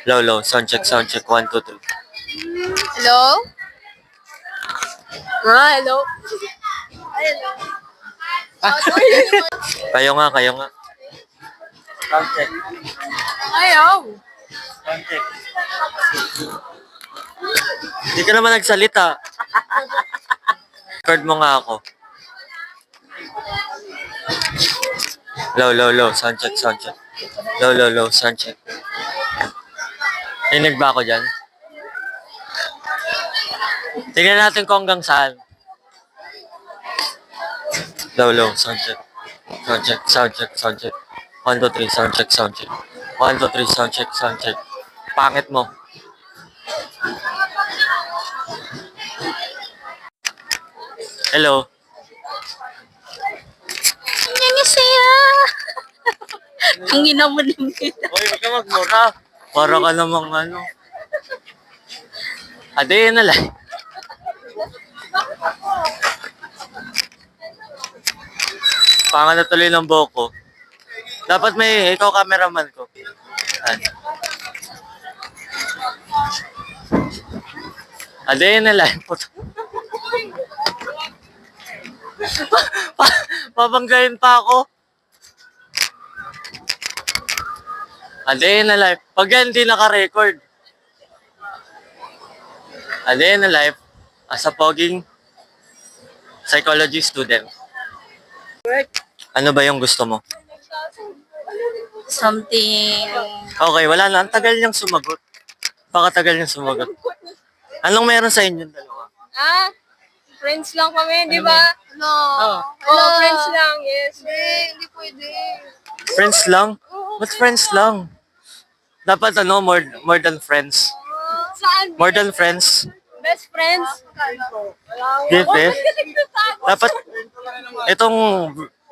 Low, low. Sound check. 1, 2, 3. Hello? Hello? Hello? Kayo nga. Sound check. Ayaw. Sound check. Hindi ka naman nagsalita. Record mo nga ako. Low. Sound check. Low. Sound check. Rinig ba ako dyan? Tingnan natin kung hanggang saan. Low. Sound check. Sound check. 1, 2, 3. Sound check. 1, 2, 3. Sound check. Pangit mo. Hello. Annyeonghaseyo. Ang ina mo din. Hoy, wag ka magmura. Para ka namang ano. Ade, yun na lang. Panga na tuloy ng buhok ko. Dapat may ikaw cameraman ko. Ade, yun na lang. Babanggayin pa ako. Ade na life. Pag yan hindi naka-record. Ade na life. As a poging psychology student. Ano ba yung gusto mo? Something. Okay, wala na. Ang tagal niyang sumagot. Baka tagal niyang sumagot. Anong meron sa inyong dalawa? Friends lang kami, di ba? No. Hello, friends lang, yes. Hindi pwede. Friends lang? Ba't friends lang? Dapat more than friends. Saan? More than friends. Best friends? Gift. Dapat, itong,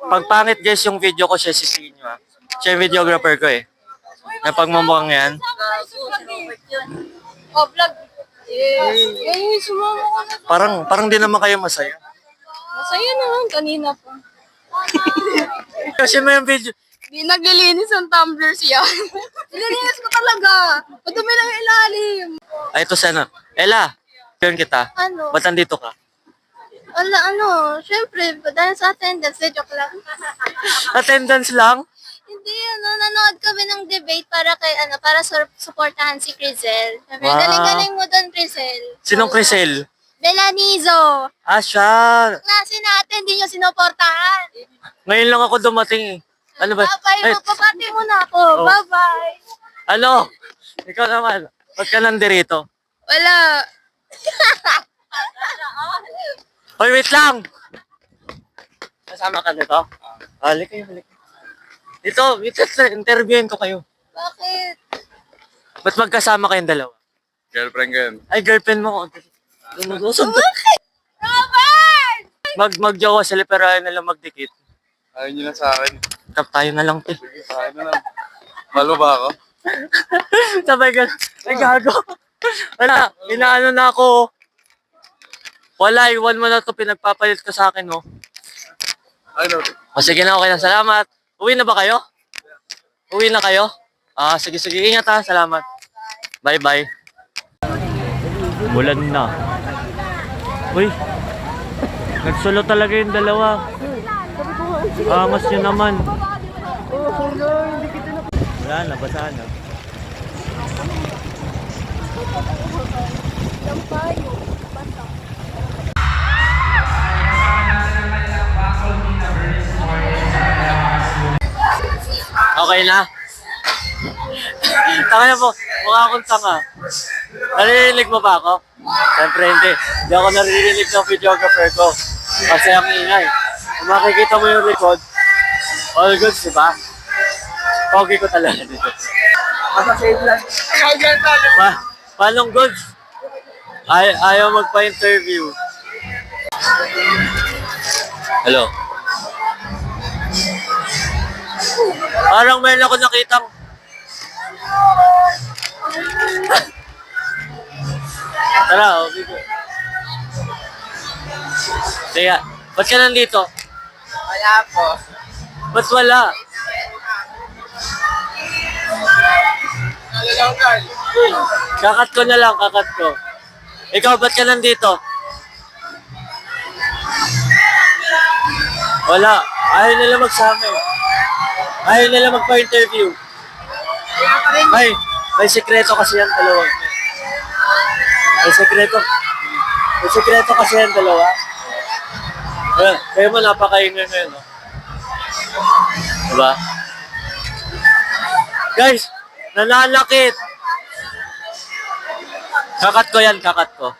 pagpangit guys yung video ko, siya sisihin nyo Siya yung videographer ko Yung pagmumukhang yan. Oh, vlog. Yes. Yung sumama ko na. Parang di naman kayo masaya. Masaya naman, kanina pa. Kasi may yung video. Di naglilinis ang tumblers yan. Nililinis ko talaga. Madumi lang yung ilalim. Ay, ito sana. Ella, yun kita. Ano? Ba't nandito ka? Wala, syempre, dahil sa attendance, joke lang. Attendance lang? Hindi, nanonood kami ng debate para para supportahan si Crisel. Sabi, Wow. galing-galing mo doon, Crisel. Sinong Crisel? Belanizo. Siya. Klase natin, hindi nyo sinuportahan. Ngayon lang ako dumating Ano ba? Bye-bye, magpapati mo na ako. Oh. Bye-bye. Ano? Ikaw naman. Ba't ka nandirito? Wala. Hoy, wait lang! Kasama ka nito? Halika kayo. Dito, interviewin ko kayo. Bakit? Ba't magkasama kayong dalawa? Girlfriend ko yun. Ay, girlfriend mo. Bakit? Robert! Mag-jowa sila pero ayaw nalang magdikit. Ayaw nyo na sa akin. Tap tayo na lang, te. Sige, sa akin na lang. Malo ba ako? Sabay ka. Ay, gago. Wala, inaano na ako. Wala, iwan mo na to. Pinagpapalit ka sa akin, oh. Ano? O sige na, okay na. Salamat. Uwi na ba kayo? Uwi na kayo? Sige. Ingat ha. Salamat. Bye-bye. Bulan na. Uy. Nagsulo talaga yung dalawa. Angas nyo naman. Wala na, basa na. Okay na? Tanga na po, mukha akong tanga. Naririnig mo ba ako? Siyempre hindi. Hindi ako naririnig ng videographer ko. Kasi ang ingay. Kung makikita mo yung likod, all goods, di ba? Pogi ko talaga dito. Masasave lang. Paanong goods? Ayaw magpa-interview. Hello? Parang meron ako nakitang tara, okay ko. Kaya, ba't ka nandito? Wala po. Ba't wala? Nalalaw Kakat ko na lang, kakat ko. Ikaw, ba't ka nandito? Wala. Ayaw nila magsama eh. Ayaw nila magpa-interview. May sekreto kasi yan dalawa. May sekreto. May sekreto kasi yan dalawa. Kaya mo napakaingay ngayon, no? Diba? Guys, nananakit. Kakat ko yan, kakat ko.